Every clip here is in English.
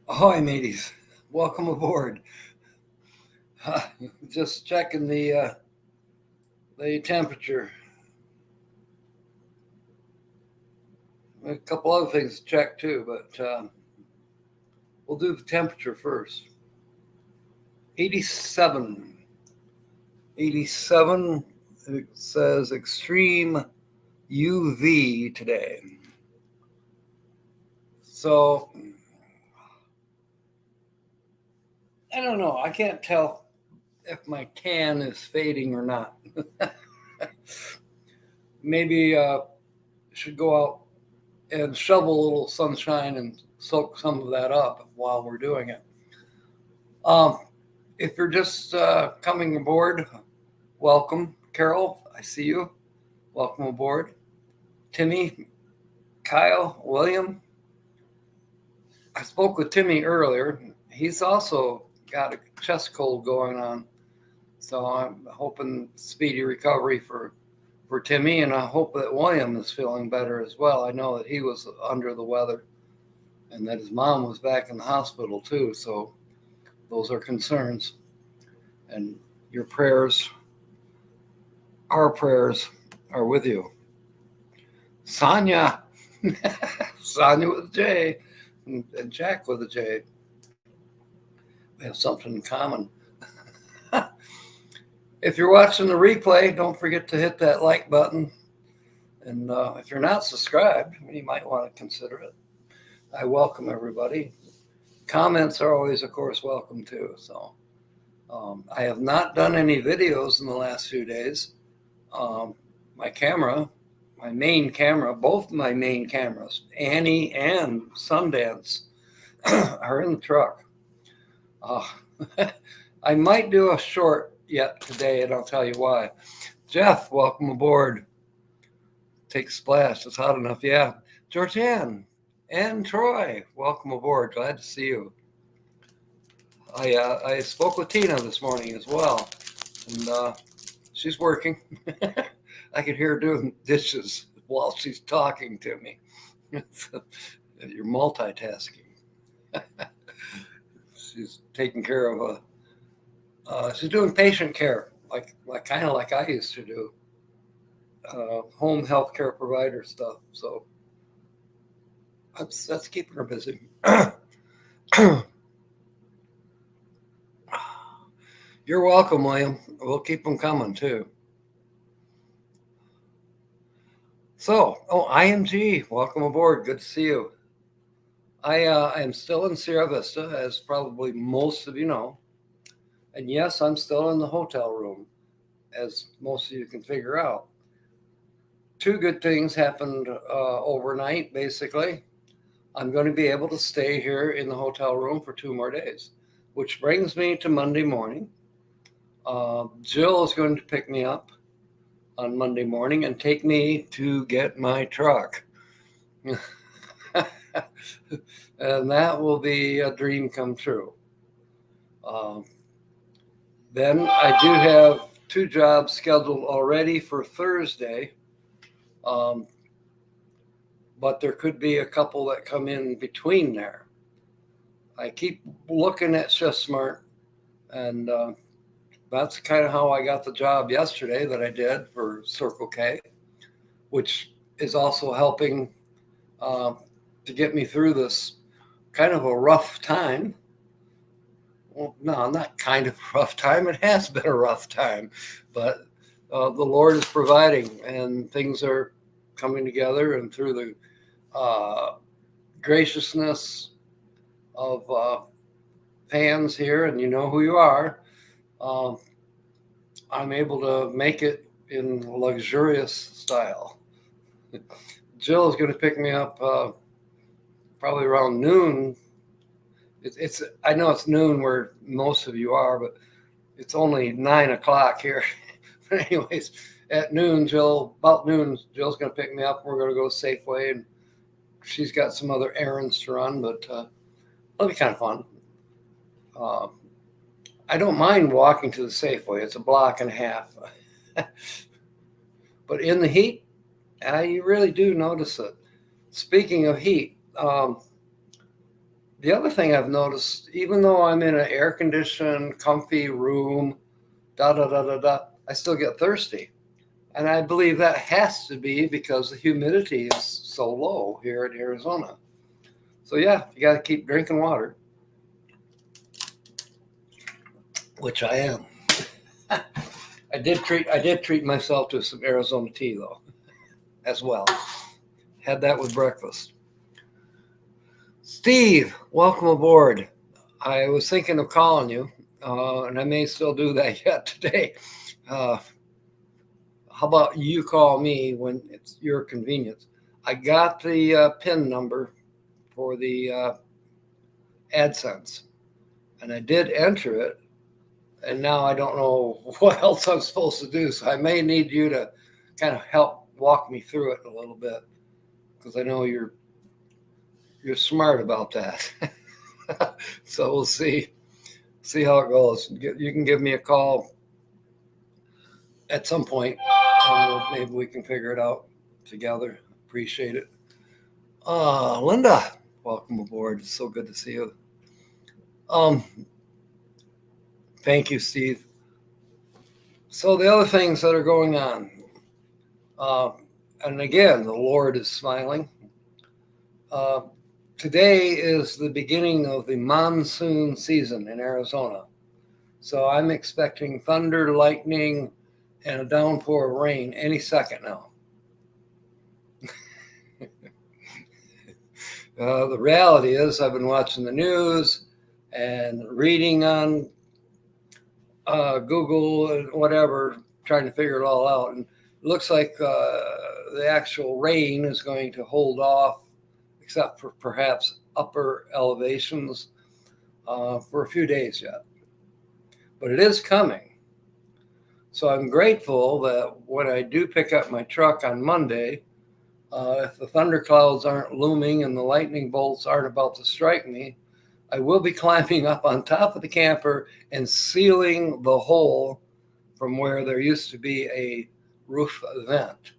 Ahoy, mateys. Welcome aboard. Uh, just checking the temperature. A couple other things to check too, but we'll do the temperature first. 87. 87. It says extreme UV today. So, I don't know. I can't tell if my tan is fading or not. Maybe should go out and shovel a little sunshine and soak some of that up while we're doing it. Um, if you're just coming aboard, welcome. Carol, I see you. Welcome aboard. Timmy, Kyle, William. I spoke with Timmy earlier. He's also got a chest cold going on. So I'm hoping speedy recovery for Timmy, and I hope that William is feeling better as well. I know that he was under the weather and that his mom was back in the hospital too. So those are concerns. And your prayers, our prayers, are with you. Sonia, Sonia with a J, and Jack with a J. We have something in common. If you're watching the replay, don't forget to hit that like button. And if you're not subscribed, you might want to consider it. I welcome everybody. Comments are always, of course, welcome too. So I have not done any videos in the last few days. My camera, my main camera, both my main cameras, Annie and Sundance, are in the truck. I might do a short yet today, and I'll tell you why. Jeff, welcome aboard. Take a splash. It's hot enough. Yeah. Georgianne and Troy, welcome aboard. Glad to see you. I spoke with Tina this morning as well, and she's working. I could hear her doing dishes while she's talking to me. You're multitasking. She's taking care of she's doing patient care, like kind of like I used to do, home health care provider stuff. So that's keeping her busy. You're welcome, William. We'll keep them coming too. So, IMG, welcome aboard. Good to see you. I am still in Sierra Vista, as probably most of you know. And yes, I'm still in the hotel room, as most of you can figure out. Two good things happened overnight, basically. I'm going to be able to stay here in the hotel room for 2 more days, which brings me to Monday morning. Jill is going to pick me up on Monday morning and take me to get my truck. And that will be a dream come true. Then I do have 2 jobs scheduled already for Thursday, but there could be a couple that come in between there. I keep looking at Shift Smart, and that's kind of how I got the job yesterday that I did for Circle K, which is also helping to get me through this kind of a rough time. Well, no, not kind of a rough time. It has been a rough time, but the Lord is providing, and things are coming together. And through the graciousness of fans here, and you know who you are, I'm able to make it in luxurious style. Jill is going to pick me up probably around noon. It's I know it's noon where most of you are, but it's only 9 o'clock here. But anyways, at noon, about noon, Jill's going to pick me up. We're going to go to Safeway, and she's got some other errands to run, but it'll be kind of fun. I don't mind walking to the Safeway. It's a block and a half. But in the heat, you really do notice it. Speaking of heat, The other thing I've noticed, even though I'm in an air-conditioned, comfy room, I still get thirsty. And I believe that has to be because the humidity is so low here in Arizona. So yeah, you got to keep drinking water, which I am. I did treat myself to some Arizona tea though, as well. Had that with breakfast. Steve, welcome aboard. I was thinking of calling you, and I may still do that yet today. How about you call me when it's your convenience? I got the PIN number for the AdSense, and I did enter it, and now I don't know what else I'm supposed to do. So I may need you to kind of help walk me through it a little bit, because I know you're smart about that. So we'll see how it goes. You can give me a call at some point, and maybe we can figure it out together. Appreciate it. Linda, welcome aboard. It's so good to see you. Thank you, Steve. So the other things that are going on, and again, the Lord is smiling. Today is the beginning of the monsoon season in Arizona. So I'm expecting thunder, lightning, and a downpour of rain any second now. The reality is I've been watching the news and reading on Google and whatever, trying to figure it all out. And it looks like the actual rain is going to hold off, except for perhaps upper elevations, for a few days yet. But it is coming. So I'm grateful that when I do pick up my truck on Monday, if the thunderclouds aren't looming and the lightning bolts aren't about to strike me, I will be climbing up on top of the camper and sealing the hole from where there used to be a roof vent.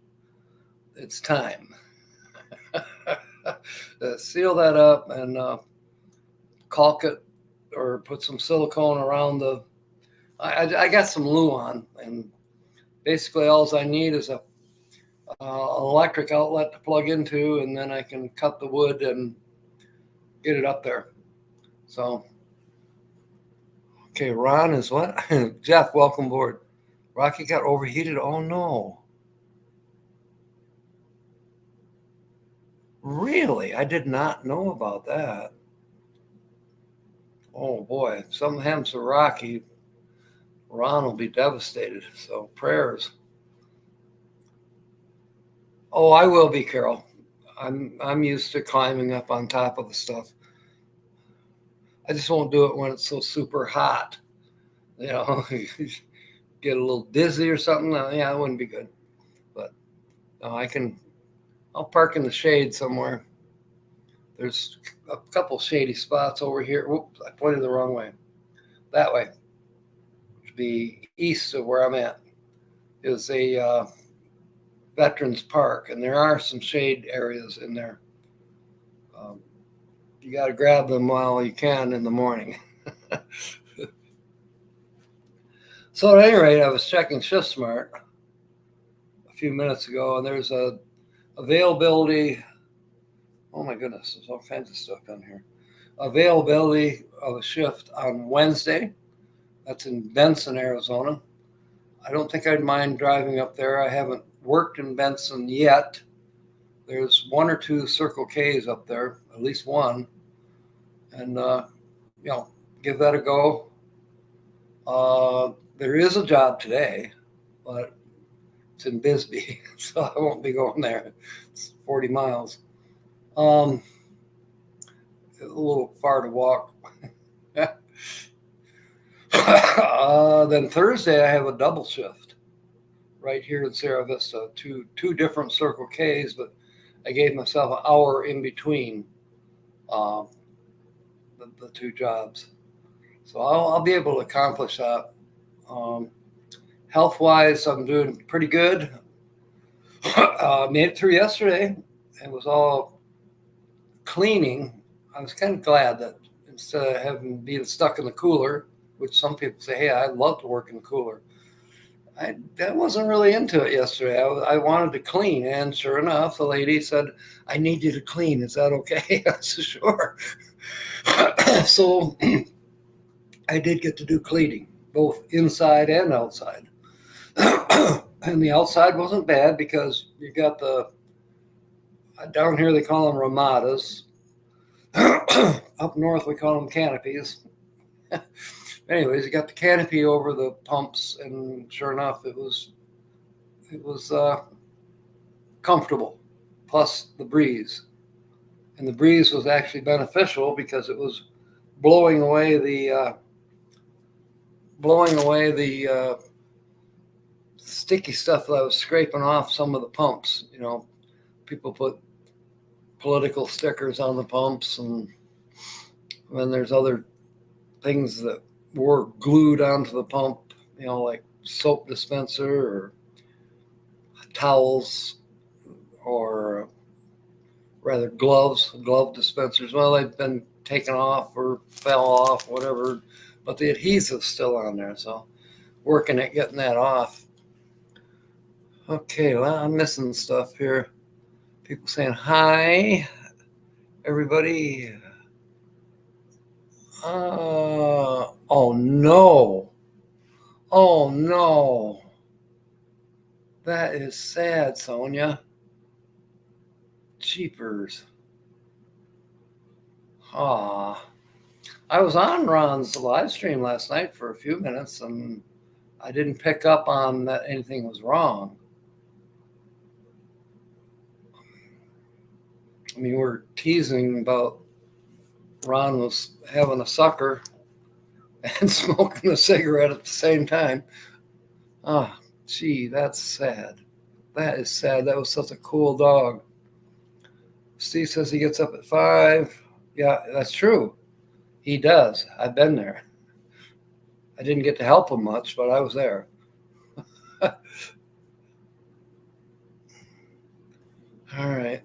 It's time. Seal that up and caulk it or put some silicone around the. I got some Luan, and basically all I need is an electric outlet to plug into, and then I can cut the wood and get it up there. So, okay, Ron is what? Jeff, welcome aboard. Rocky got overheated. Oh no. Really? I did not know about that. Oh boy, if something happens to Rocky, Ron will be devastated. So prayers. Oh, I will be, Carol. I'm used to climbing up on top of the stuff. I just won't do it when it's so super hot. You know, get a little dizzy or something. Yeah, it wouldn't be good. But no, I'll park in the shade somewhere. There's a couple shady spots over here. Whoops, I pointed the wrong way. That way, to be east of where I'm at, is a Veterans Park, and there are some shade areas in there. You got to grab them while you can in the morning. So at any rate, I was checking ShiftSmart a few minutes ago, and there's a availability. Oh my goodness, there's all kinds of stuff down here. Availability of a shift on Wednesday. That's in Benson, Arizona. I don't think I'd mind driving up there. I haven't worked in Benson yet. There's one or two Circle K's up there, at least one. And, give that a go. There is a job today, but it's in Bisbee, so I won't be going there. It's 40 miles. A little far to walk. Then Thursday, I have a double shift right here in Sierra Vista. Two different Circle K's, but I gave myself an hour in between the two jobs. So I'll be able to accomplish that. Health-wise, I'm doing pretty good. Made it through yesterday. It was all cleaning. I was kind of glad that instead of having being stuck in the cooler, which some people say, hey, I'd love to work in the cooler. I wasn't really into it yesterday. I wanted to clean, and sure enough, the lady said, I need you to clean. Is that okay? I said, sure. So I did get to do cleaning, both inside and outside. And the outside wasn't bad because you got the, down here they call them ramadas. Up north we call them canopies. Anyways, you got the canopy over the pumps, and sure enough, it was comfortable. Plus the breeze, and the breeze was actually beneficial because it was blowing away the sticky stuff that I was scraping off some of the pumps. You know, people put political stickers on the pumps, and then there's other things that were glued onto the pump, you know, like soap dispenser or towels, or rather glove dispensers. Well, they've been taken off or fell off, whatever, but the adhesive's still on there, so working at getting that off. Okay, well, I'm missing stuff here. People saying hi, everybody. Oh no. Oh no. That is sad, Sonia. Jeepers. Ah. I was on Ron's live stream last night for a few minutes, and I didn't pick up on that anything was wrong. I mean, we're teasing about Ron was having a sucker and smoking a cigarette at the same time. Ah, gee, that's sad. That is sad. That was such a cool dog. Steve says he gets up at 5. Yeah, that's true. He does. I've been there. I didn't get to help him much, but I was there. All right.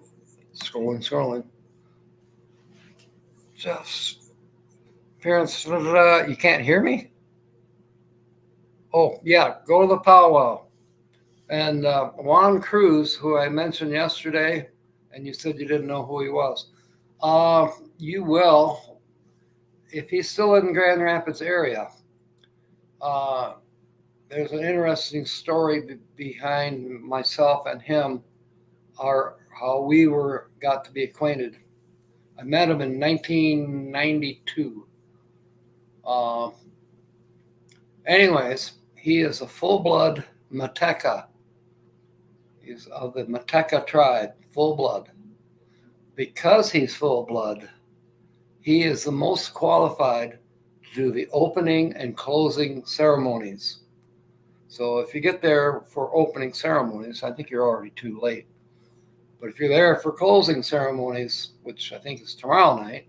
Scrolling. Jeff's parents, you can't hear me? Oh, yeah, go to the powwow. And Juan Cruz, who I mentioned yesterday, and you said you didn't know who he was. You will, if he's still in Grand Rapids area. There's an interesting story behind myself and him, how we got to be acquainted. I met him in 1992. Anyways, he is a full-blood Mateca. He's of the Mateca tribe, full-blood. Because he's full-blood, he is the most qualified to do the opening and closing ceremonies. So if you get there for opening ceremonies, I think you're already too late. But if you're there for closing ceremonies, which I think is tomorrow night,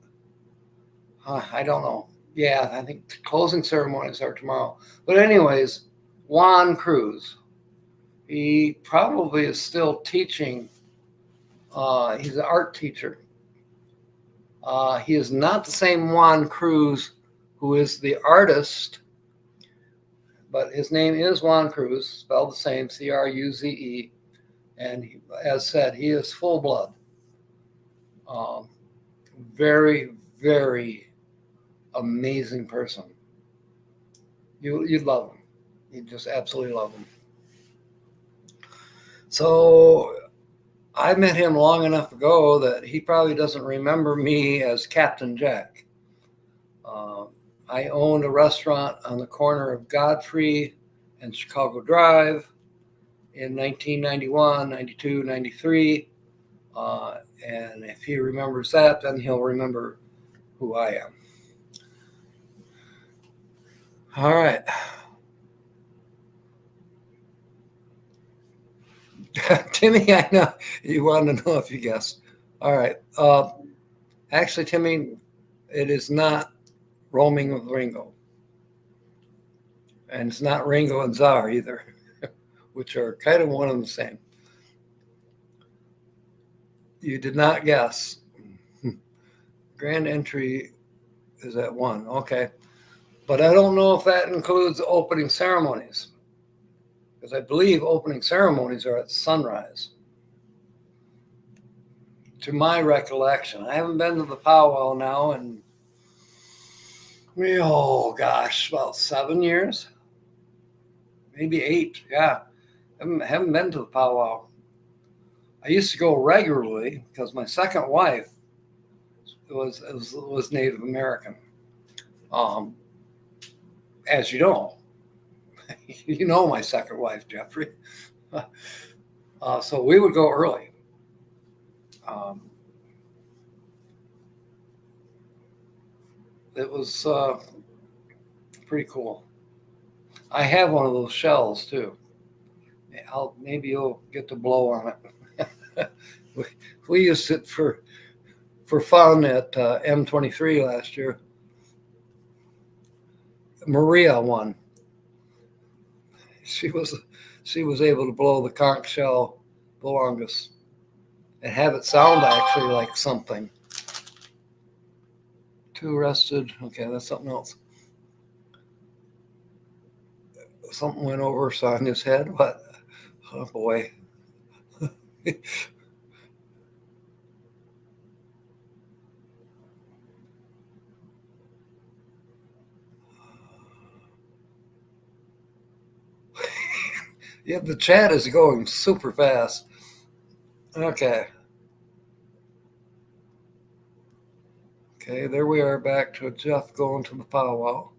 I don't know. Yeah, I think closing ceremonies are tomorrow. But anyways, Juan Cruz, he probably is still teaching. He's an art teacher. He is not the same Juan Cruz who is the artist, but his name is Juan Cruz, spelled the same, Cruze. And as said, he is full blood. Very, very amazing person. You'd love him. You'd just absolutely love him. So I met him long enough ago that he probably doesn't remember me as Captain Jack. I owned a restaurant on the corner of Godfrey and Chicago Drive in 1991, 92, 93. And if he remembers that, then he'll remember who I am. All right. Timmy, I know you want to know if you guessed. All right. Actually, Timmy, it is not Roaming with Ringo. And it's not Ringo and Czar either, which are kind of one and the same. You did not guess. Grand entry is at 1. Okay. But I don't know if that includes opening ceremonies, because I believe opening ceremonies are at sunrise, to my recollection. I haven't been to the powwow now in, oh gosh, about 7 years, maybe 8. Yeah, haven't been to the powwow. I used to go regularly because my second wife was Native American. As you know, you know my second wife, Jeffrey. So we would go early. It was pretty cool. I have one of those shells too. Maybe you'll get to blow on it. we used it for fun at M23 last year. Maria won. She was able to blow the conch shell the longest and have it sound actually like something. 2 arrested. Okay, that's something else. Something went over Sonia's head. What? Oh boy. Yeah, the chat is going super fast. Okay. Okay, there we are back to Jeff going to the powwow.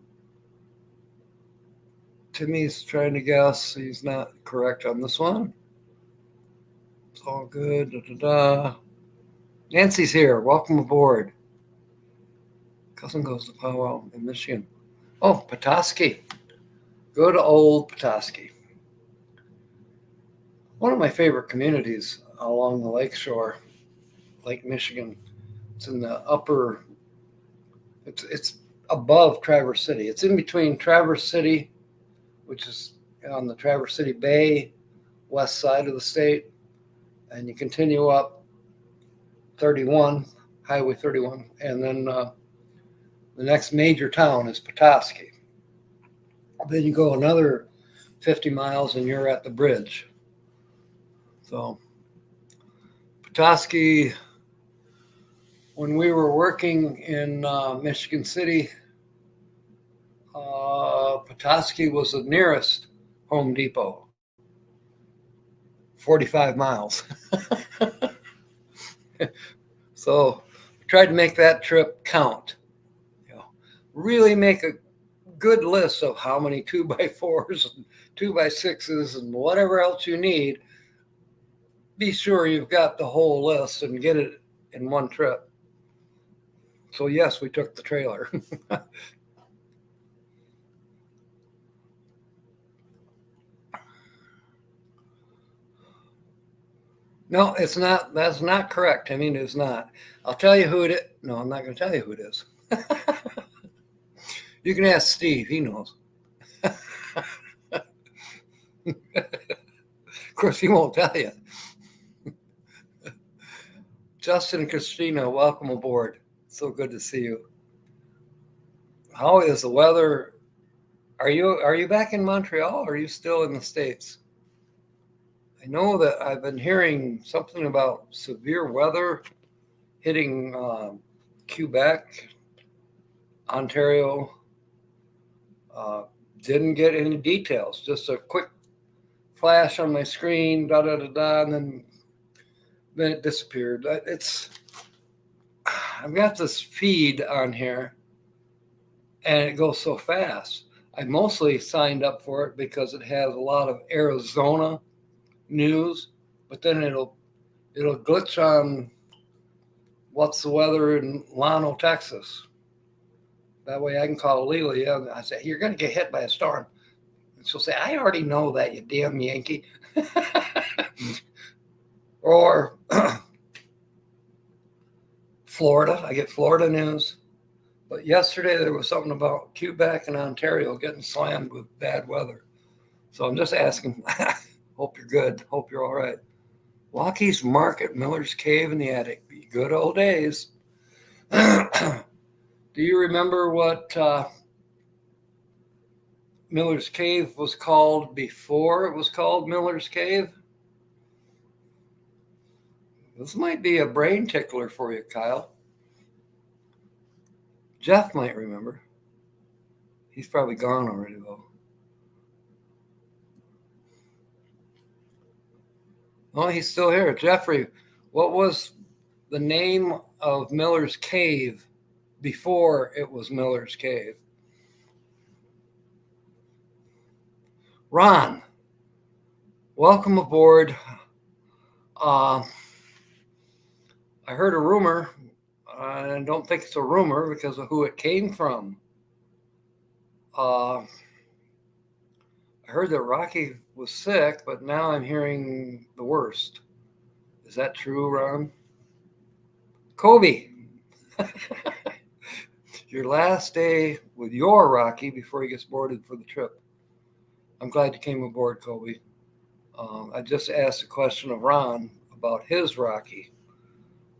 Timmy's trying to guess. He's not correct on this one. It's all good. Da, da, da. Nancy's here. Welcome aboard. Cousin goes to powwow in Michigan. Oh, Petoskey. Go to old Petoskey. One of my favorite communities along the lakeshore, Lake Michigan. It's in the upper, it's above Traverse City. It's in between Traverse City, which is on the Traverse City Bay, west side of the state, and you continue up 31, Highway 31, and then the next major town is Petoskey. Then you go another 50 miles and you're at the bridge. So Petoskey, when we were working in Michigan City, Petoskey was the nearest Home Depot, 45 miles. So we tried to make that trip count. Really make a good list of how many 2x4s and 2x6s and whatever else you need. Be sure you've got the whole list and get it in one trip. So yes, we took the trailer. No, it's not. That's not correct. I mean, it's not. I'll tell you who it is. No, I'm not going to tell you who it is. You can ask Steve. He knows. Of course, he won't tell you. Justin and Christina, welcome aboard. So good to see you. How is the weather? Are you back in Montreal or are you still in the States? I know that I've been hearing something about severe weather hitting Quebec, Ontario. Didn't get any details, just a quick flash on my screen, and then it disappeared. I've got this feed on here, and it goes so fast. I mostly signed up for it because it has a lot of Arizona news, but then it'll glitch on what's the weather in Llano, Texas. That way I can call Leland and I say, you're going to get hit by a storm. And she'll say, I already know that, you damn Yankee. Or Florida, I get Florida news. But yesterday there was something about Quebec and Ontario getting slammed with bad weather. So I'm just asking, hope you're good. Hope you're all right. Walkie's Market, Miller's Cave in the Attic. Good old days. Do you remember what Miller's Cave was called before it was called Miller's Cave? This might be a brain tickler for you, Kyle. Jeff might remember. He's probably gone already, though. Oh, he's still here. Jeffrey, what was the name of Miller's Cave before it was Miller's Cave? Ron, welcome aboard. I heard a rumor. I don't think it's a rumor because of who it came from. I heard that Rocky was sick, but now I'm hearing the worst. Is that true, Ron? Kobe, your last day with your Rocky before he gets boarded for the trip. I'm glad you came aboard, Kobe. I just asked a question of Ron about his Rocky.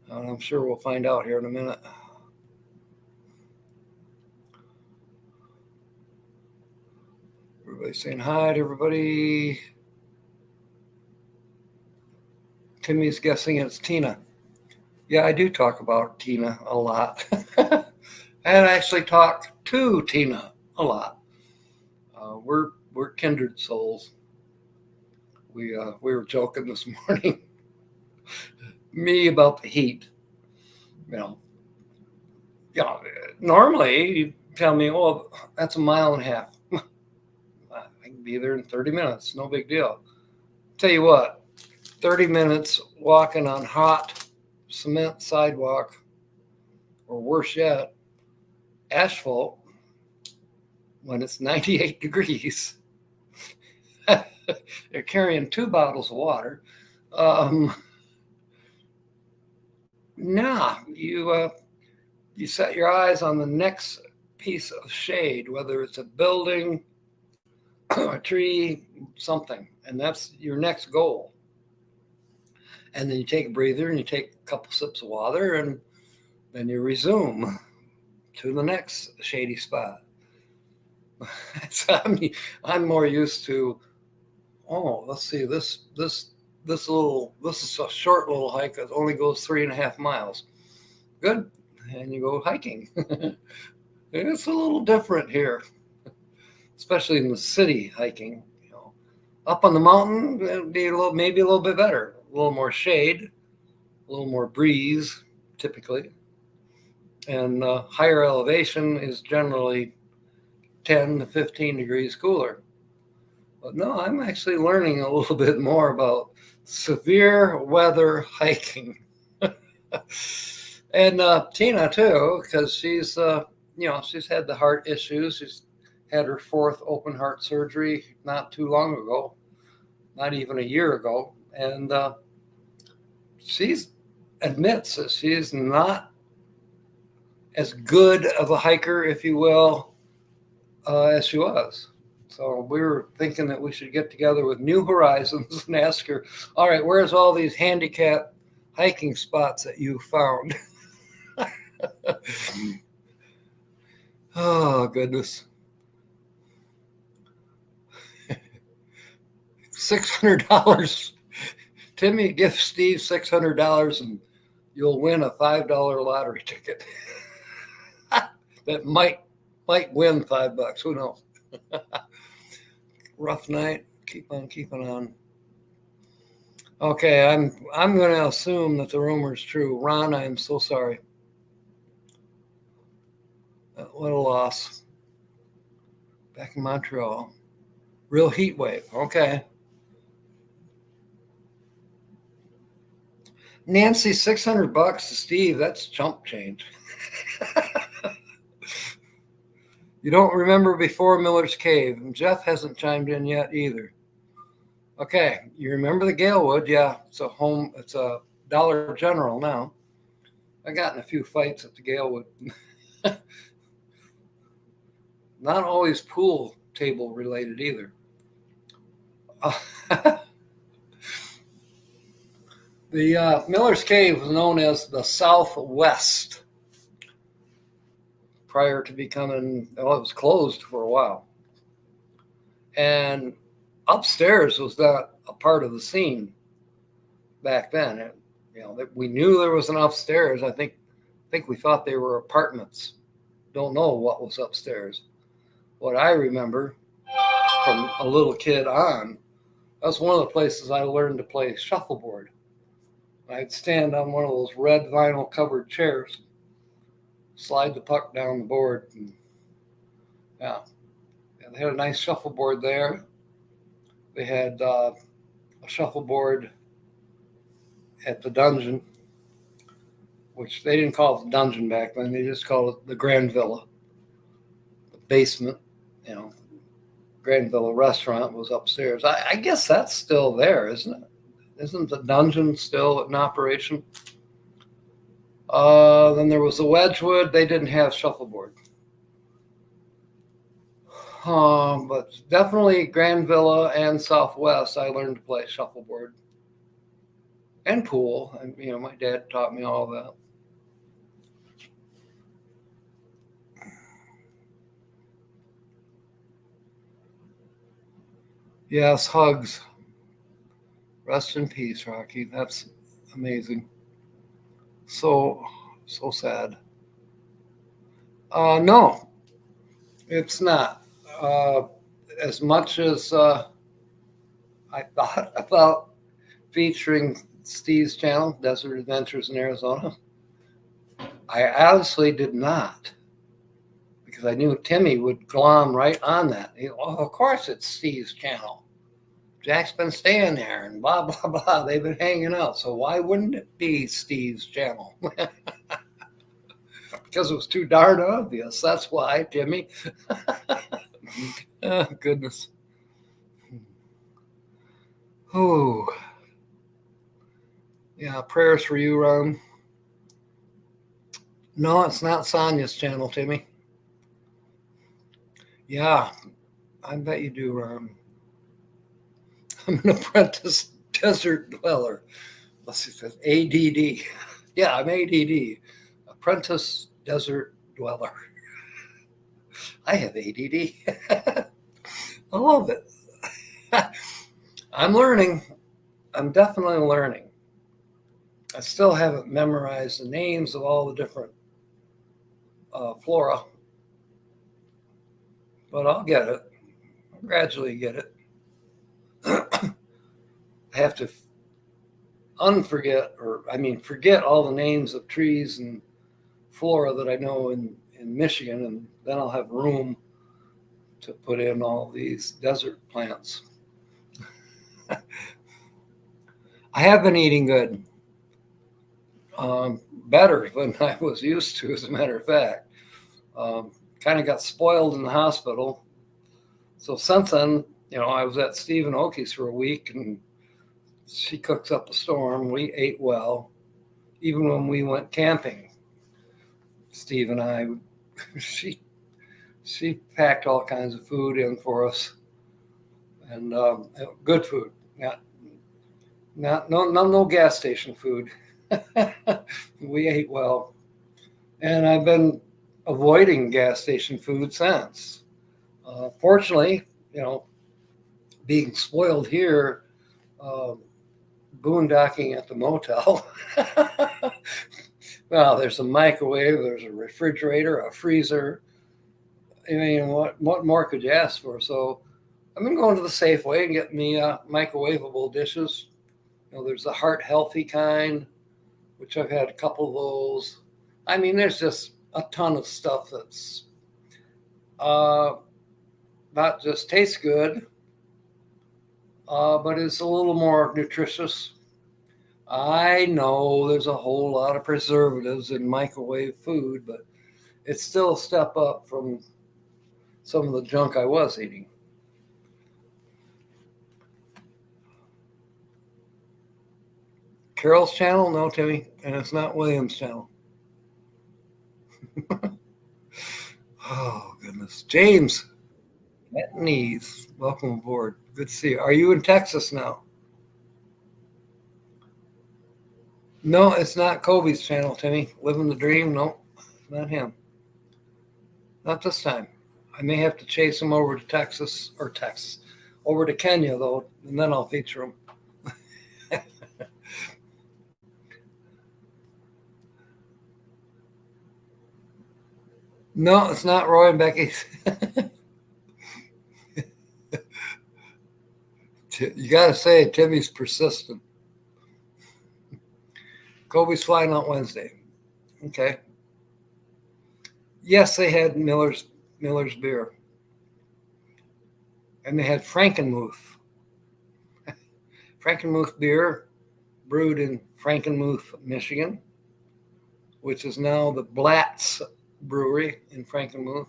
And I'm sure we'll find out here in a minute. Everybody saying hi to everybody. Timmy's guessing it's Tina. Yeah, I do talk about Tina a lot. And actually talk to Tina a lot. We're kindred souls. We were joking this morning. Me about the heat. Normally you tell me, oh, that's a mile and a half. I can be there in 30 minutes. No big deal. Tell you what, 30 minutes walking on hot cement sidewalk, or worse yet, asphalt, when it's 98 degrees. You're carrying 2 bottles of water. You set your eyes on the next piece of shade, whether it's a building, a tree, something, and that's your next goal. And then you take a breather and you take a couple sips of water, and then you resume to the next shady spot. So I'm more used to, let's see, this is a short little hike that only goes 3.5 miles. Good. And you go hiking. It's a little different here, especially in the city hiking. Up on the mountain, it'd be maybe a little bit better. A little more shade, a little more breeze, typically. And higher elevation is generally 10 to 15 degrees cooler. But no, I'm actually learning a little bit more about severe weather hiking. And Tina too, because she's had the heart issues. She's had her 4th open heart surgery not too long ago, not even a year ago, and she admits that she's not as good of a hiker, if you will, as she was. So we were thinking that we should get together with New Horizons and ask her, all right, where's all these handicap hiking spots that you found? Oh, goodness. $600. Timmy, give Steve $600 and you'll win a $5 lottery ticket. That might win $5. Who knows? Rough night. Keep on keeping on. Okay, I'm going to assume that the rumor is true. Ron, I am so sorry. What a loss. Back in Montreal. Real heat wave. Okay. Nancy, $600 to Steve. That's chump change. You don't remember before Miller's Cave. And Jeff hasn't chimed in yet either. Okay, you remember the Galewood? Yeah, it's a Dollar General now. I got in a few fights at the Galewood. Not always pool table related either. The Miller's Cave was known as the Southwest prior to becoming, well, it was closed for a while. And upstairs was not a part of the scene back then. We knew there was an upstairs. I think we thought they were apartments. Don't know what was upstairs. What I remember from a little kid on, that's one of the places I learned to play shuffleboard. I'd stand on one of those red vinyl covered chairs, slide the puck down the board. And they had a nice shuffleboard there. They had a shuffleboard at the dungeon, which they didn't call it the dungeon back then. They just called it the Grand Villa. The basement, Grand Villa restaurant was upstairs. I guess that's still there, isn't it? Isn't the dungeon still in operation? Then there was the Wedgwood. They didn't have shuffleboard. But definitely Grand Villa and Southwest, I learned to play shuffleboard and pool. And, my dad taught me all that. Yes, hugs. Rest in peace, Rocky. That's amazing. So sad. No, it's not. As much as I thought about featuring Steve's channel, Desert Adventures in Arizona, I honestly did not, because I knew Timmy would glom right on that. Of course it's Steve's channel. Jack's been staying there and blah, blah, blah. They've been hanging out. So why wouldn't it be Steve's channel? Because it was too darn obvious. That's why, Timmy. Oh, goodness. Oh. Yeah, prayers for you, Ron. No, it's not Sonia's channel, Timmy. Yeah, I bet you do, Ron. I'm an apprentice desert dweller. Let's see, it says ADD. Yeah, I'm ADD. Apprentice desert dweller. I have ADD. I love it. I'm learning. I'm definitely learning. I still haven't memorized the names of all the different flora, but I'll get it. I'll gradually get it. I have to forget all the names of trees and flora that I know in Michigan, and then I'll have room to put in all these desert plants. I have been eating good. Better than I was used to, as a matter of fact. Kind of got spoiled in the hospital. So since then, I was at Steve and Oki's for a week, and she cooks up a storm. We ate well. Even when we went camping, Steve and I, she packed all kinds of food in for us, and good food. No gas station food. We ate well, and I've been avoiding gas station food since. Fortunately, being spoiled here, boondocking at the motel. Well, there's a microwave, there's a refrigerator, a freezer. I mean, what more could you ask for? So I've been going to the Safeway and getting me microwavable dishes. There's the heart healthy kind, which I've had a couple of those. I mean, there's just a ton of stuff that's not just tastes good, but it's a little more nutritious. I know there's a whole lot of preservatives in microwave food, but it's still a step up from some of the junk I was eating. Carol's channel? No, Timmy. And it's not William's channel. Oh, goodness. James, Vietnamese, welcome aboard. Good to see you. Are you in Texas now? No, it's not Kobe's channel, Timmy. Living the dream? No, not him. Not this time. I may have to chase them over to over to Kenya though, and then I'll feature them. No, it's not Roy and Becky. You got to say Timmy's persistent. Kobe's flying out Wednesday. Okay. Yes, they had Miller's beer. And they had Frankenmuth. Frankenmuth beer brewed in Frankenmuth, Michigan, which is now the Blatz Brewery in Frankenmuth.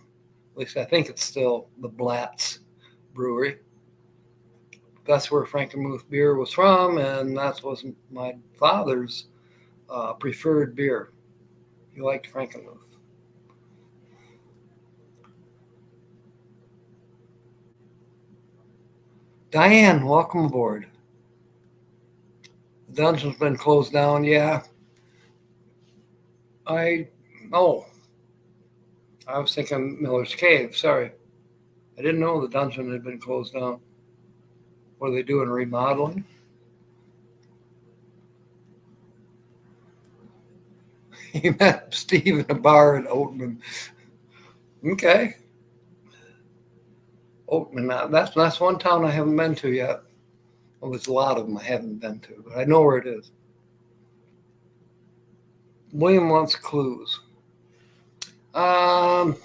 At least I think it's still the Blatz Brewery. That's where Frankenmuth beer was from, and that was my father's preferred beer. He liked Frankenmuth. Diane, welcome aboard. The dungeon's been closed down. Yeah. I was thinking Miller's Cave. Sorry. I didn't know the dungeon had been closed down. What are they doing, remodeling? He met Steve in a bar in Oatman. Okay. Oatman, that's one town I haven't been to yet. Well, there's a lot of them I haven't been to, but I know where it is. William wants clues. I'll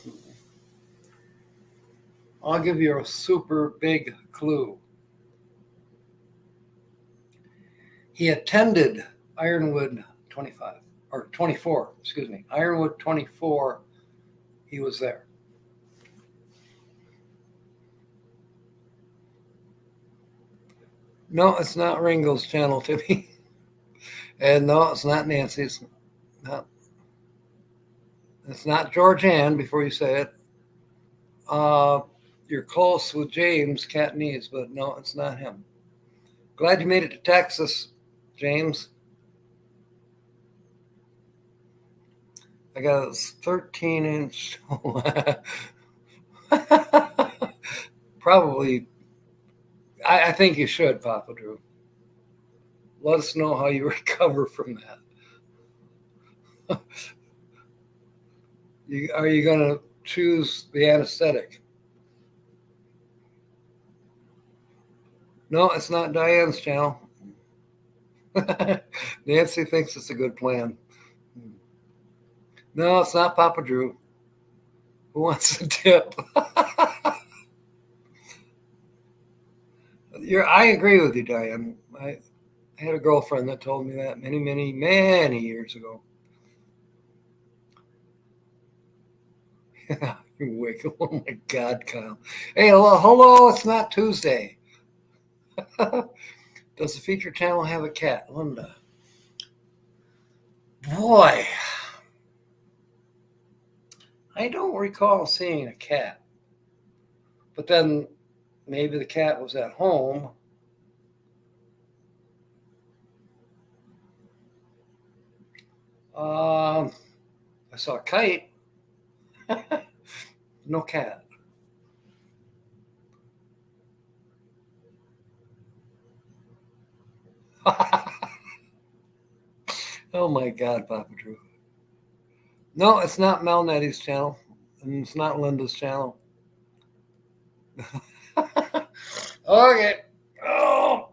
give you a super big clue. He attended Ironwood 24, excuse me. Ironwood 24, he was there. No, it's not Ringo's channel, Timmy. And no, it's not Nancy's. No. It's not Georgianne, before you say it. You're close with James Catanese, but no, it's not him. Glad you made it to Texas, James. I got a 13-inch. Probably. I think you should, Papa Drew. Let us know how you recover from that. Are you going to choose the anesthetic? No, it's not Diane's channel. Nancy thinks it's a good plan. No, it's not Papa Drew. Who wants a tip? I agree with you, Diane. I had a girlfriend that told me that many, many, many years ago. You wiggle. Oh my God, Kyle. Hey, hello, it's not Tuesday. Does the feature channel have a cat? Linda. Boy, I don't recall seeing a cat. But then maybe the cat was at home. I saw a kite. No cat. Oh my God, Papa Drew. No, it's not Mel Nettie's channel. And it's not Linda's channel. Okay. Oh.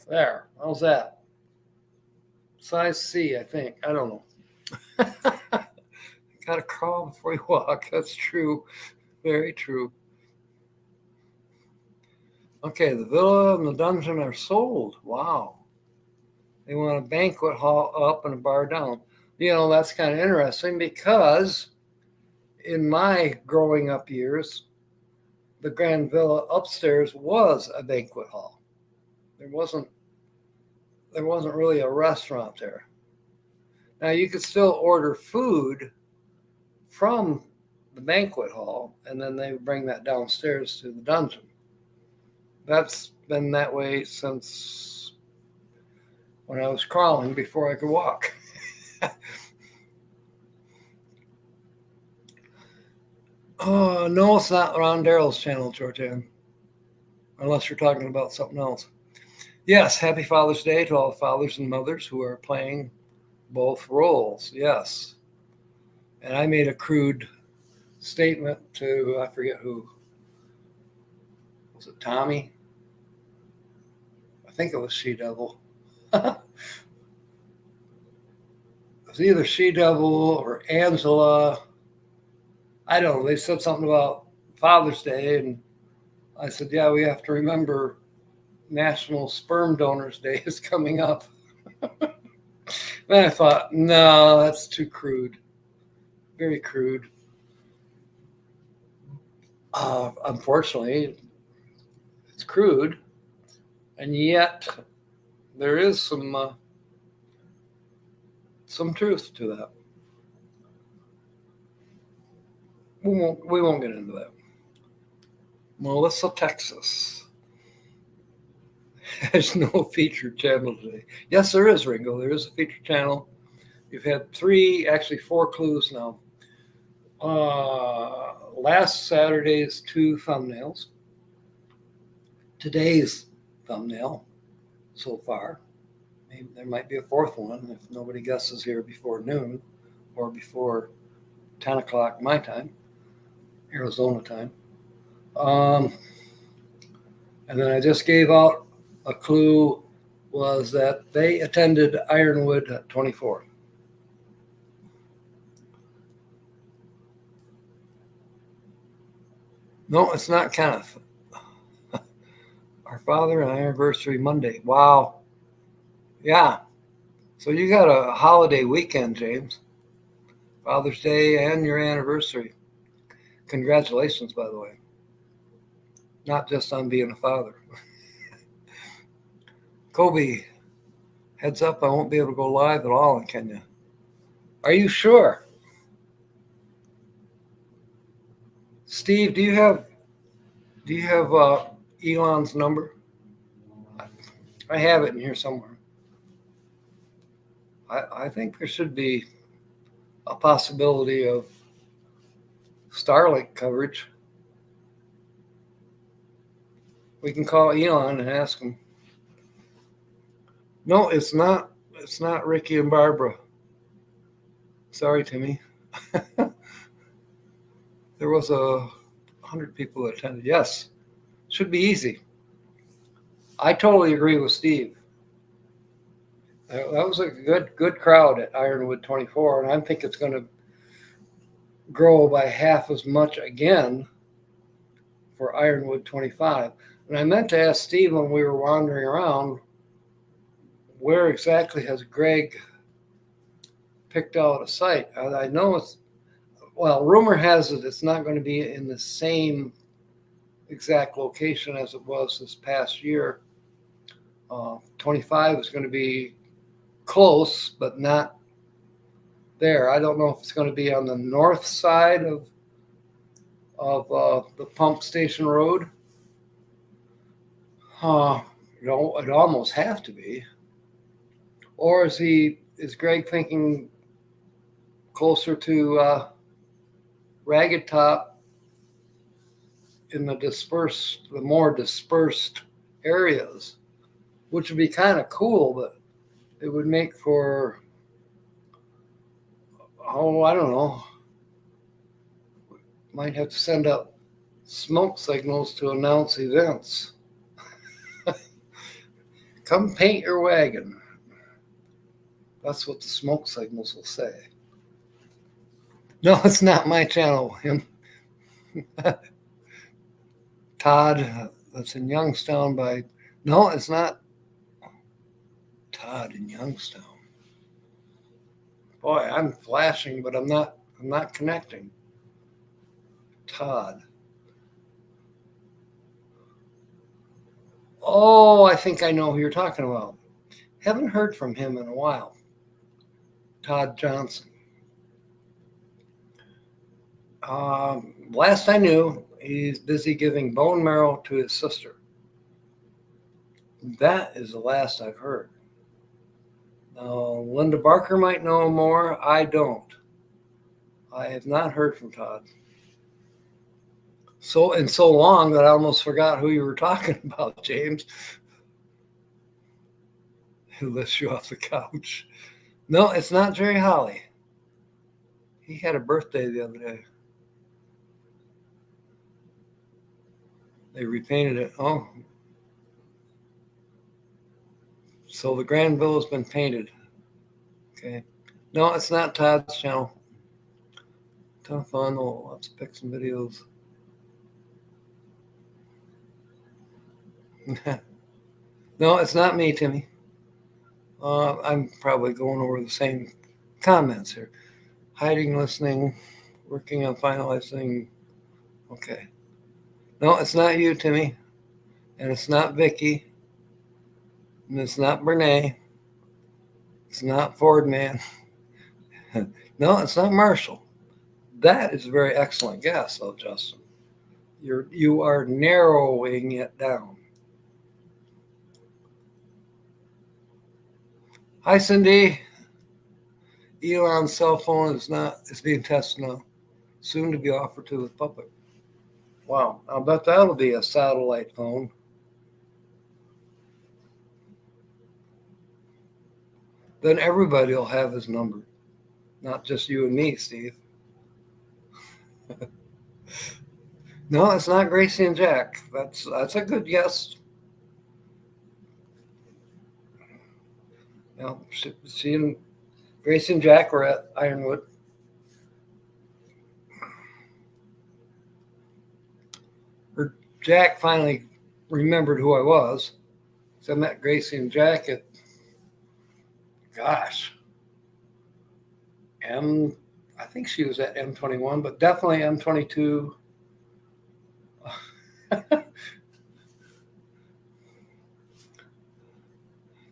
There. How's that? Size C, I think. I don't know. Got to crawl before you walk. That's true. Very true. Okay, the villa and the dungeon are sold. Wow. They want a banquet hall up and a bar down. You know, that's kind of interesting because in my growing up years, the Grand Villa upstairs was a banquet hall. There wasn't really a restaurant there. Now you could still order food from the banquet hall, and then they would bring that downstairs to the dungeon. That's been that way since when I was crawling before I could walk. No, it's not on Daryl's channel, Georgianne, unless you're talking about something else. Yes, happy Father's Day to all the fathers and mothers who are playing both roles. Yes. And I made a crude statement to, I forget who. Was it Tommy? I think it was She Devil. It was either She Devil or Angela. I don't know. They said something about Father's Day, and I said, yeah, we have to remember National Sperm Donors Day is coming up. Then I thought, no, that's too crude. Very crude. Unfortunately, it's crude, and yet there is some truth to that. We won't get into that. Melissa, Texas. There's no featured channel today. Yes, there is, Ringo. There is a featured channel. You've had 4 clues now. Last Saturday's 2 thumbnails. Today's thumbnail so far. Maybe there might be a 4th one if nobody guesses here before noon or before 10 o'clock my time, Arizona time. And then I just gave out a clue was that they attended Ironwood 24. No, it's not Kenneth. Our father and anniversary Monday. Wow. Yeah. So you got a holiday weekend, James. Father's Day and your anniversary. Congratulations, by the way. Not just on being a father. Kobe, heads up, I won't be able to go live at all in Kenya. Are you sure? Steve, do you have Elon's number? I have it in here somewhere. I think there should be a possibility of Starlink coverage. We can call Elon and ask him. No, it's not. It's not Ricky and Barbara. Sorry, Timmy. There was 100 people that attended. Yes, should be easy. I totally agree with Steve. That was a good crowd at Ironwood 24, and I think it's going to grow by half as much again for Ironwood 25. And I meant to ask Steve when we were wandering around, where exactly has Greg picked out a site? I know rumor has it it's not going to be in the same exact location as it was this past year. 25 is going to be close, but not there. I don't know if it's going to be on the north side of the pump station road. It almost have to be. Or is Greg thinking closer to Ragged Top in the more dispersed areas, which would be kind of cool, but it would make for, I don't know, might have to send up smoke signals to announce events. Come paint your wagon. That's what the smoke signals will say. No, it's not my channel, him. Todd, that's in Youngstown no, it's not Todd in Youngstown. Boy, I'm flashing, but I'm not connecting. Todd. Oh, I think I know who you're talking about. Haven't heard from him in a while. Todd Johnson. Last I knew, he's busy giving bone marrow to his sister. That is the last I've heard. Now, Linda Barker might know more. I don't. I have not heard from Todd. so long that I almost forgot who you were talking about, James. Who lifts you off the couch? No, it's not Jerry Holly. He had a birthday the other day. They repainted it. Oh, so the Granville has been painted. Okay. No, it's not Todd's channel. Ton of fun. Oh, let's pick some videos. No, it's not me, Timmy. I'm probably going over the same comments here. Hiding, listening, working on finalizing. Okay. No, it's not you, Timmy. And it's not Vicky. And it's not Brene. It's not Ford Man. No, it's not Marshall. That is a very excellent guess, though, Justin. You are narrowing it down. Hi, Cindy. Elon's cell phone is being tested now. Soon to be offered to the public. Wow, I'll bet that'll be a satellite phone. Then everybody will have his number. Not just you and me, Steve. No, it's not Gracie and Jack. That's a good guess. You know, she and Gracie and Jack were at Ironwood. Or Jack finally remembered who I was. So I met Gracie and Jack at, I think she was at M21, but definitely M22.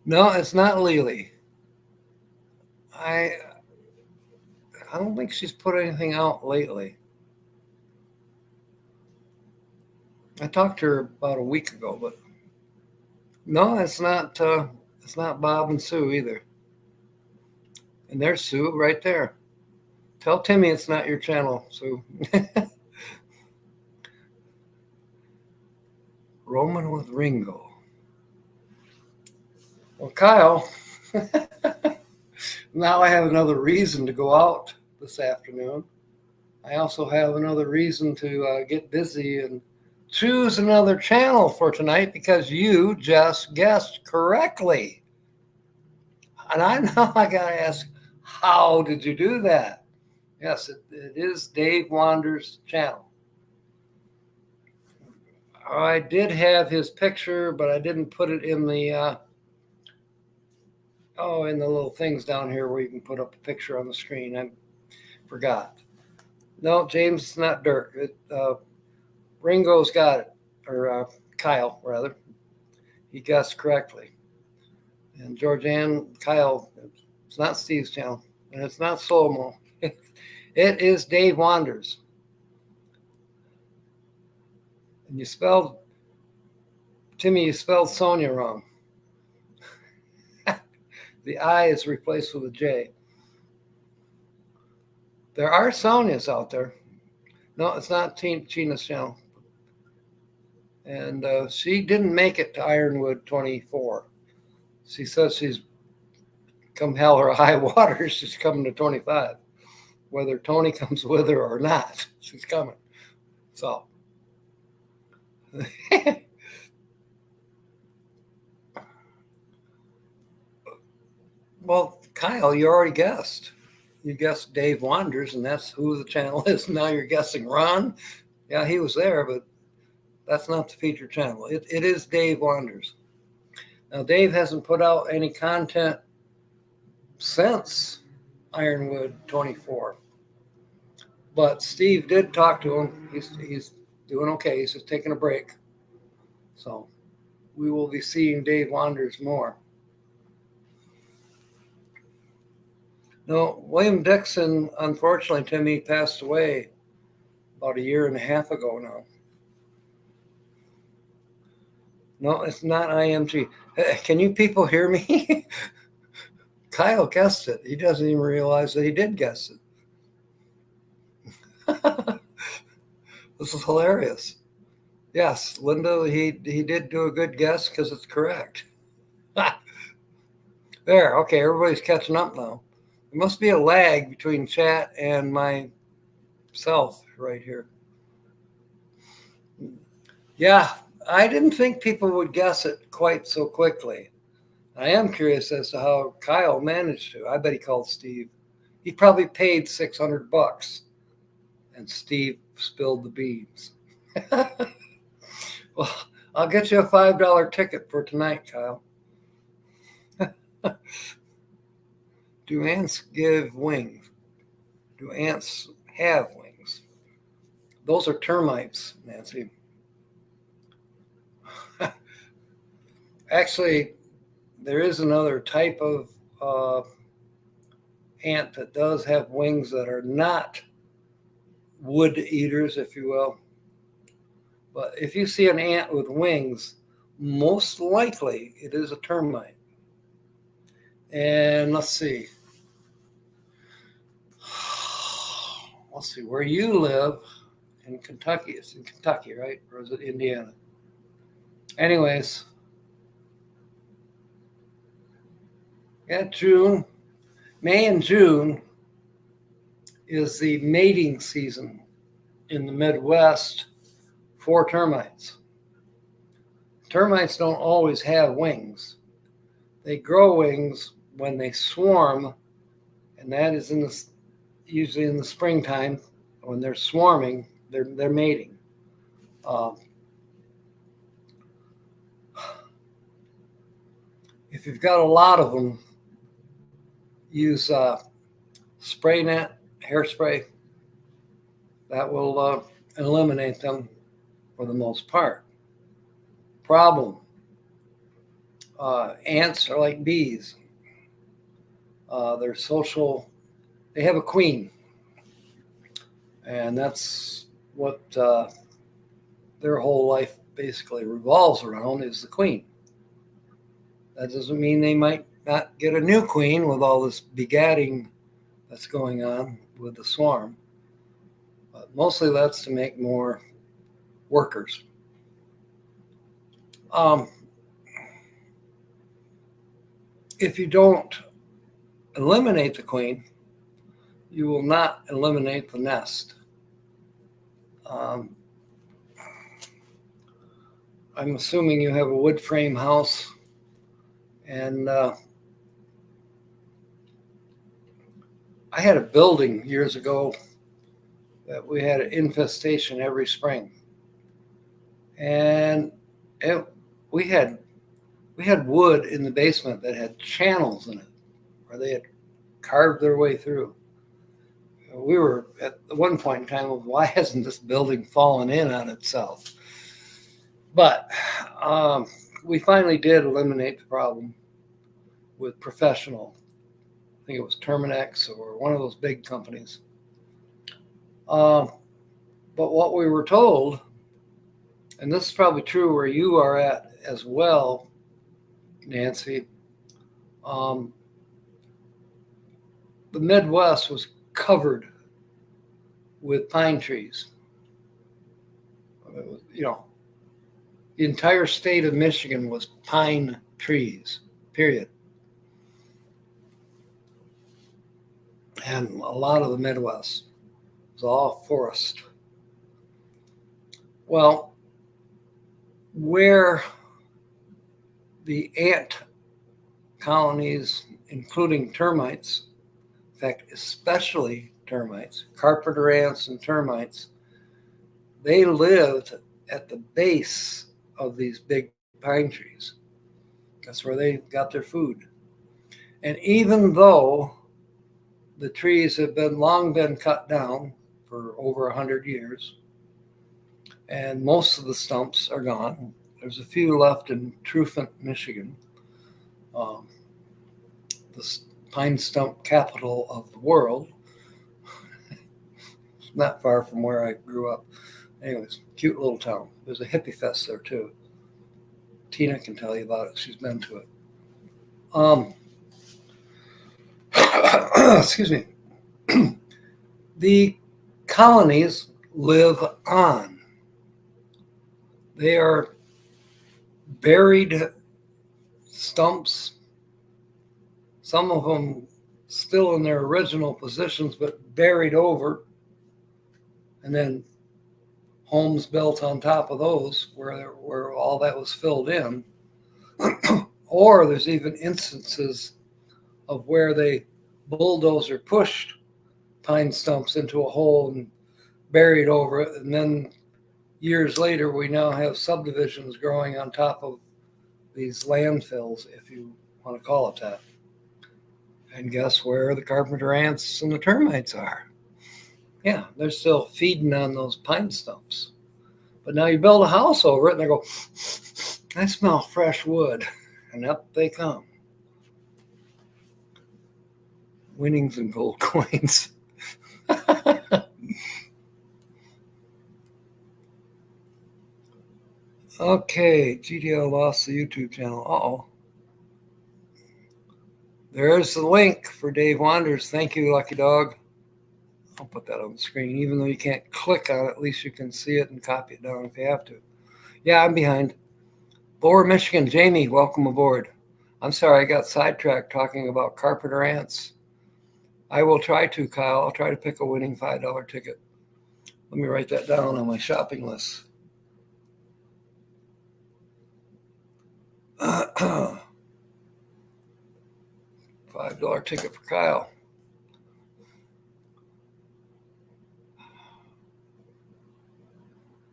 No, it's not Lily. I don't think she's put anything out lately. I talked to her about a week ago, but no, it's not Bob and Sue either. And there's Sue right there. Tell Timmy it's not your channel, Sue. Roman with Ringo. Well, Kyle, now I have another reason to go out this afternoon. I also have another reason to get busy and choose another channel for tonight because you just guessed correctly. And I gotta ask, how did you do that? Yes, it is Dave Wander's channel. I did have his picture, but I didn't put it in the in the little things down here where you can put up a picture on the screen. I forgot. No, James, it's not Dirk. Ringo's got it, or Kyle, rather. He guessed correctly. And Georgianne, Kyle, it's not Steve's channel, and it's not Slow-Mo. It is Dave Wander's. And Timmy, you spelled Sonia wrong. The I is replaced with a J. There are Sonias out there. No, it's not Tina's channel. And she didn't make it to Ironwood 24. She says she's come hell or high water, she's coming to 25. Whether Tony comes with her or not, she's coming. So. Well, Kyle, you already guessed. You guessed Dave Wanders, and that's who the channel is. Now you're guessing Ron. Yeah, he was there, but that's not the featured channel. It is Dave Wanders. Now, Dave hasn't put out any content since Ironwood 24. But Steve did talk to him. He's doing okay. He's just taking a break. So we will be seeing Dave Wanders more. No, William Dixon, unfortunately, Timmy, passed away about 1.5 years ago now. No, it's not IMG. Can you people hear me? Kyle guessed it. He doesn't even realize that he did guess it. This is hilarious. Yes, Linda, he did do a good guess because it's correct. There, okay, everybody's catching up now. There must be a lag between chat and myself right here. Yeah, I didn't think people would guess it quite so quickly. I am curious as to how Kyle managed to. I bet he called Steve. He probably paid $600, and Steve spilled the beans. Well, I'll get you a $5 ticket for tonight, Kyle. Do ants give wings? Do ants have wings? Those are termites, Nancy. Actually, there is another type of ant that does have wings that are not wood eaters, if you will. But if you see an ant with wings, most likely it is a termite. And let's see. Let's see, where you live in Kentucky. It's in Kentucky, right? Or is it Indiana? Anyways. Yeah, June. May and June is the mating season in the Midwest for termites. Termites don't always have wings. They grow wings when they swarm, and that is usually in the springtime when they're swarming. They're mating. If you've got a lot of them, use spray net, hairspray. That will eliminate them for the most part. Problem. Ants are like bees. They're social. They have a queen. And that's what their whole life basically revolves around, is the queen. That doesn't mean they might not get a new queen with all this begatting that's going on with the swarm. But mostly that's to make more workers. If you don't eliminate the queen, you will not eliminate the nest. I'm assuming you have a wood frame house, and I had a building years ago that we had an infestation every spring, and we had wood in the basement that had channels in it where they had carved their way through. We were at one point in time of, why hasn't this building fallen in on itself? But we finally did eliminate the problem with professional. I think it was Terminex or one of those big companies. But what we were told, and this is probably true where you are at as well, Nancy, the Midwest was covered with pine trees. The entire state of Michigan was pine trees, period. And a lot of the Midwest was all forest. Well, where the ant colonies, including termites, in fact, especially termites, carpenter ants and termites, they lived at the base of these big pine trees. That's where they got their food. And even though the trees have long been cut down for over 100 years, and most of the stumps are gone, there's a few left in Truthant, Michigan, the pine stump capital of the world. It's not far from where I grew up. Anyways, cute little town. There's a hippie fest there too. Tina can tell you about it. She's been to it. Excuse me. The colonies live on. They are buried stumps, some of them still in their original positions, but buried over, and then homes built on top of those where all that was filled in. Or there's even instances of where they bulldozer pushed pine stumps into a hole and buried over it, and then years later we now have subdivisions growing on top of these landfills, if you want to call it that. And guess where the carpenter ants and the termites are? Yeah, they're still feeding on those pine stumps. But now you build a house over it and they go, I smell fresh wood. And up they come. Winnings and gold coins. Okay, GTL lost the YouTube channel. Uh-oh. There's the link for Dave Wanders. Thank you, Lucky Dog. I'll put that on the screen. Even though you can't click on it, at least you can see it and copy it down if you have to. Yeah, I'm behind. Lower Michigan, Jamie, welcome aboard. I'm sorry, I got sidetracked talking about carpenter ants. I will try to, Kyle. I'll try to pick a winning $5 ticket. Let me write that down on my shopping list. $5 ticket for Kyle.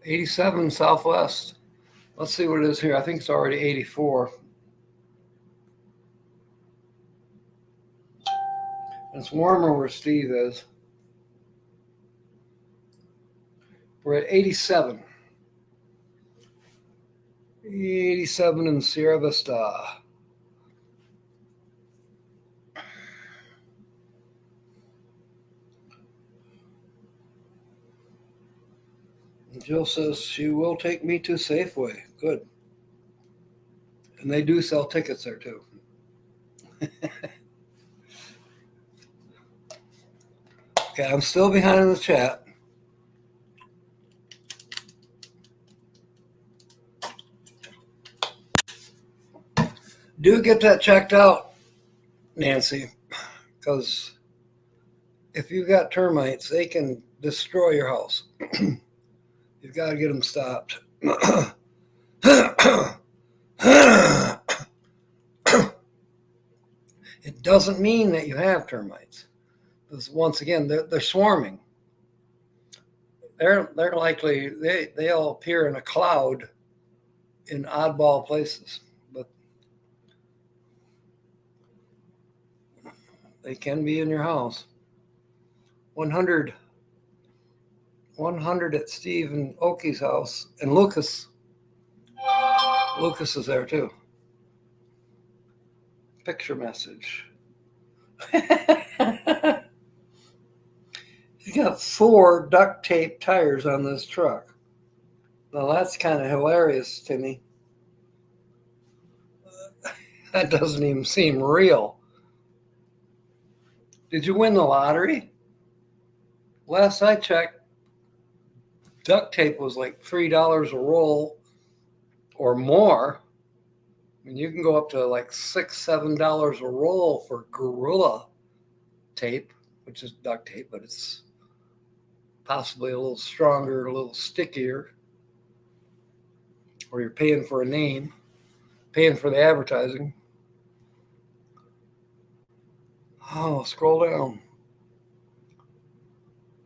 $87 Southwest. Let's see what it is here. I think it's already 84. It's warmer where Steve is. We're at 87. 87 in Sierra Vista. And Jill says she will take me to Safeway. Good. And they do sell tickets there too. Okay, I'm still behind in the chat. Do get that checked out, Nancy, because if you've got termites, they can destroy your house. You've got to get them stopped. It doesn't mean that you have termites. Because once again, they're swarming. They're likely, they'll appear in a cloud in oddball places. But they can be in your house. 100 at Steve and Oki's house. And Lucas is there too. Picture message. He's got 4 duct tape tires on this truck. Now that's kind of hilarious to me. That doesn't even seem real. Did you win the lottery? Last I checked, duct tape was like $3 a roll or more. I mean, you can go up to like $6, $7 a roll for Gorilla tape, which is duct tape, but it's possibly a little stronger, a little stickier. Or you're paying for a name, paying for the advertising. Oh, scroll down.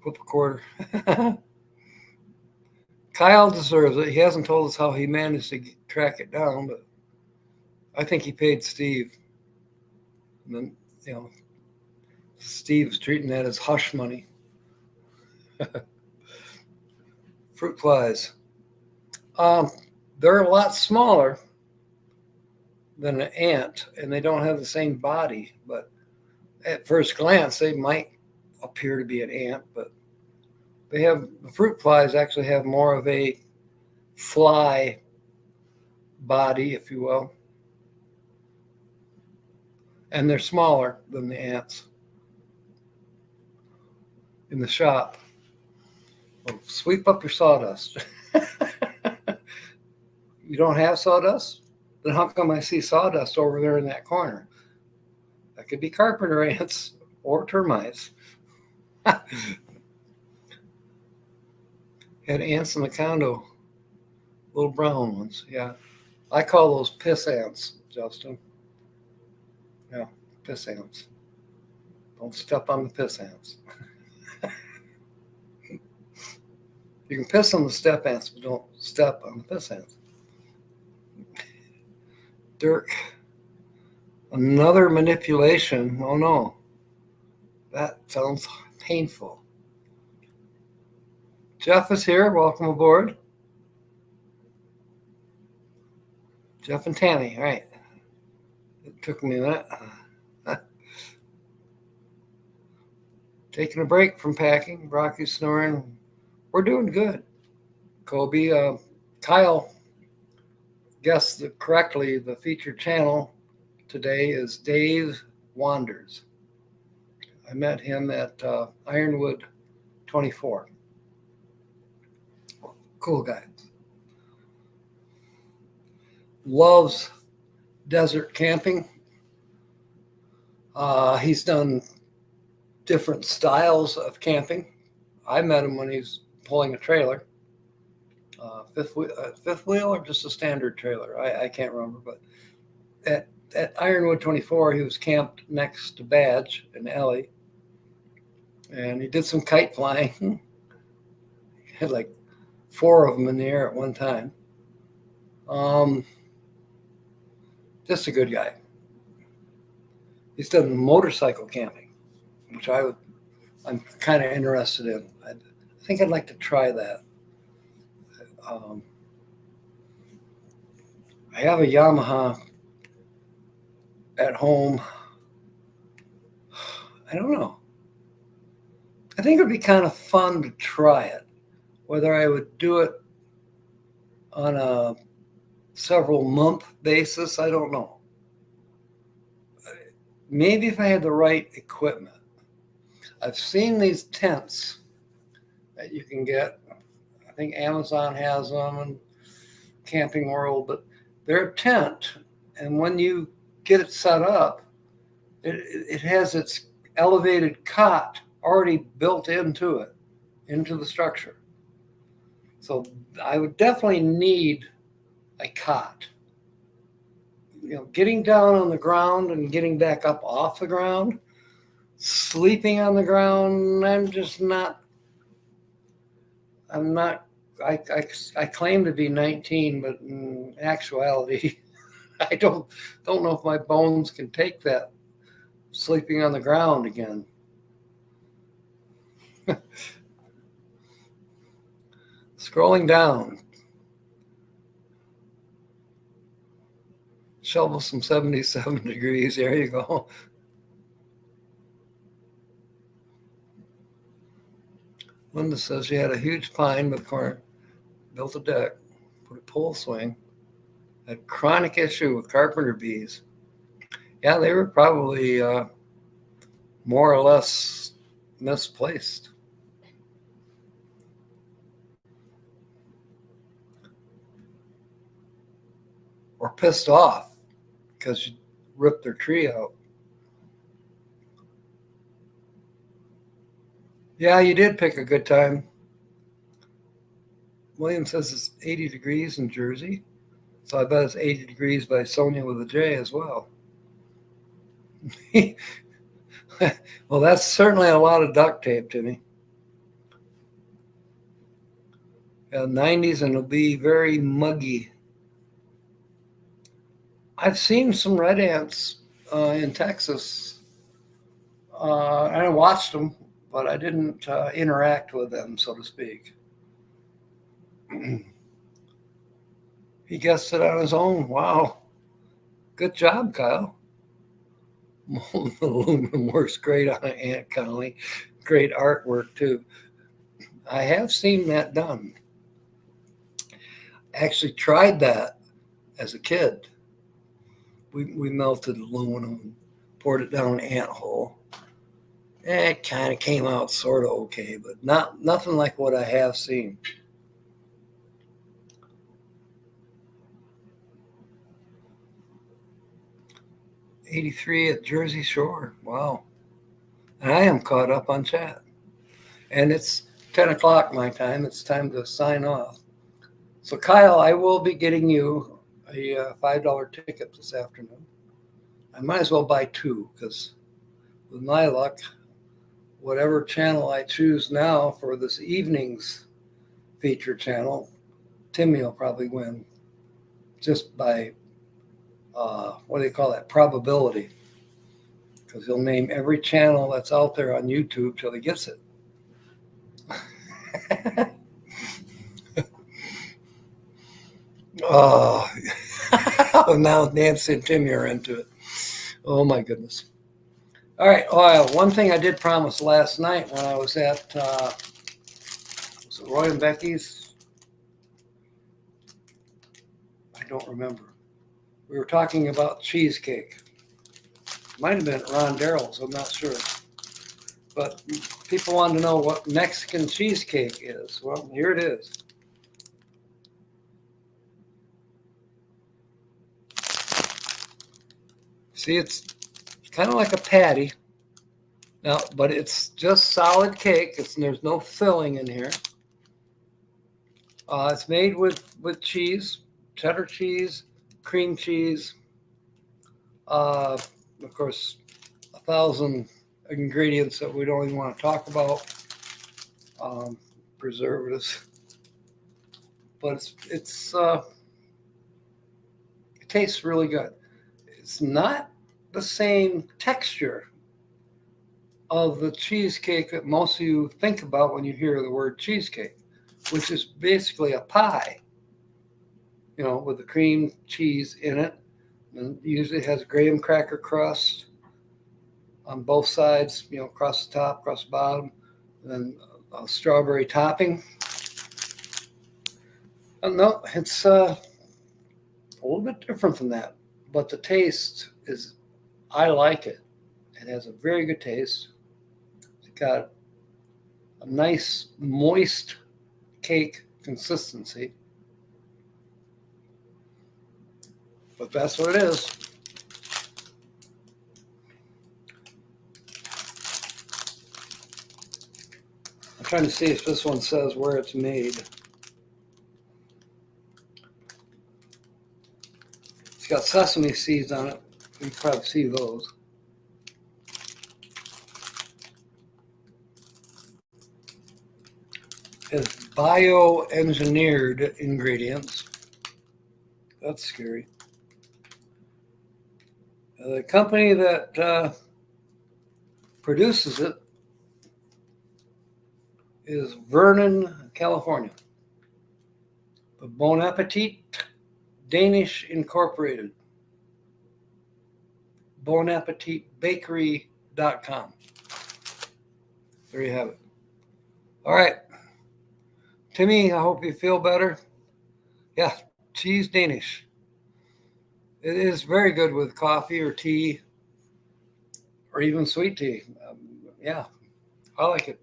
Flip a quarter. Kyle deserves it. He hasn't told us how he managed to track it down, but I think he paid Steve. And then, Steve's treating that as hush money. Fruit flies. They're a lot smaller than an ant, and they don't have the same body. But at first glance, they might appear to be an ant, but the fruit flies actually have more of a fly body, if you will. And they're smaller than the ants in the shop. Well, sweep up your sawdust. You don't have sawdust? Then how come I see sawdust over there in that corner? That could be carpenter ants or termites. Had ants in the condo, little brown ones. Yeah, I call those piss ants, Justin. Yeah, piss ants. Don't step on the piss ants. You can piss on the step ants, but don't step on the piss ants. Dirk, another manipulation. Oh no, that sounds painful. Jeff is here. Welcome aboard. Jeff and Tammy. All right. It took me a minute. Taking a break from packing. Rocky's snoring. We're doing good. Kobe, Kyle guessed correctly. The featured channel today is Dave Wanders. I met him at Ironwood 24. Cool guy. Loves desert camping. He's done different styles of camping. I met him when he's pulling a trailer, fifth wheel or just a standard trailer. I can't remember, but at Ironwood 24, he was camped next to Badge and Ellie, and he did some kite flying. He had like 4 of them in the air at one time. Just a good guy. He's done motorcycle camping, which I'm kind of interested in. I think I'd like to try that. I have a Yamaha at home. I don't know. I think it would be kind of fun to try it. Whether I would do it on a several month basis, I don't know. Maybe if I had the right equipment. I've seen these tents that you can get. I think Amazon has them and Camping World, but they're a tent. And when you get it set up, it has its elevated cot already built into it, into the structure. So I would definitely need a cot. You know, getting down on the ground and getting back up off the ground, sleeping on the ground, I claim to be 19, but in actuality, I don't know if my bones can take that sleeping on the ground again. Scrolling down. Shovel some 77 degrees. There you go. Linda says she had a huge pine with corner, built a deck, put a pole swing, had chronic issue with carpenter bees. Yeah, they were probably more or less misplaced. Or pissed off because you ripped their tree out. Yeah, you did pick a good time. William says it's 80 degrees in Jersey. So I bet it's 80 degrees by Sonia with a J as well. Well, that's certainly a lot of duct tape, Timmy. Yeah, 90s, and it'll be very muggy. I've seen some red ants in Texas. I watched them, but I didn't interact with them, so to speak. He guessed it on his own. Wow. Good job, Kyle. Molten aluminum works great on an ant colony. Great artwork, too. I have seen that done. Actually tried that as a kid. We melted aluminum and poured it down an ant hole. It kind of came out sort of okay, but nothing like what I have seen. '83 at Jersey Shore. Wow. And I am caught up on chat. And it's 10 o'clock my time. It's time to sign off. So, Kyle, I will be getting you a $5 ticket this afternoon. I might as well buy two because, with my luck, whatever channel I choose now for this evening's feature channel, Timmy will probably win just by, what do you call that, probability. Because he'll name every channel that's out there on YouTube till he gets it. Oh, now Nancy and Timmy are into it. Oh, my goodness. All right. Oh, one thing I did promise last night when I was at was it Roy and Becky's? I don't remember. We were talking about cheesecake. Might have been at Ron Darrell's. I'm not sure. But people wanted to know what Mexican cheesecake is. Well, here it is. See, it's kind of like a patty. Now, but it's just solid cake. There's no filling in here. It's made with cheese, cheddar cheese, cream cheese, of course, 1,000 ingredients that we don't even want to talk about, preservatives. But it tastes really good. It's not the same texture of the cheesecake that most of you think about when you hear the word cheesecake, which is basically a pie, with the cream cheese in it. And usually has graham cracker crust on both sides, across the top, across the bottom, and then a strawberry topping. No, it's a little bit different from that, but the taste is, I like it. It has a very good taste. It's got a nice, moist cake consistency. But that's what it is. I'm trying to see if this one says where it's made. It's got sesame seeds on it. You can probably see those. It's bioengineered ingredients. That's scary. The company that produces it is Vernon, California. But Bon Appetit Danish Incorporated. BonAppetitBakery.com. There you have it. All right. Timmy, I hope you feel better. Yeah, cheese Danish. It is very good with coffee or tea or even sweet tea. Yeah, I like it.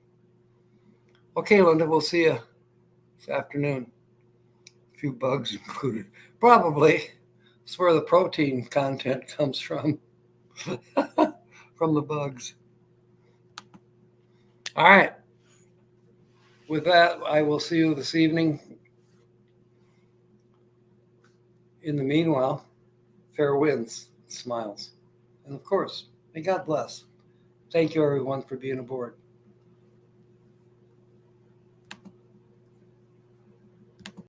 Okay, Linda, we'll see you this afternoon. A few bugs included. Probably. That's where the protein content comes from. From the bugs. All right. With that, I will see you this evening. In the meanwhile, fair winds, smiles. And of course, may God bless. Thank you, everyone, for being aboard.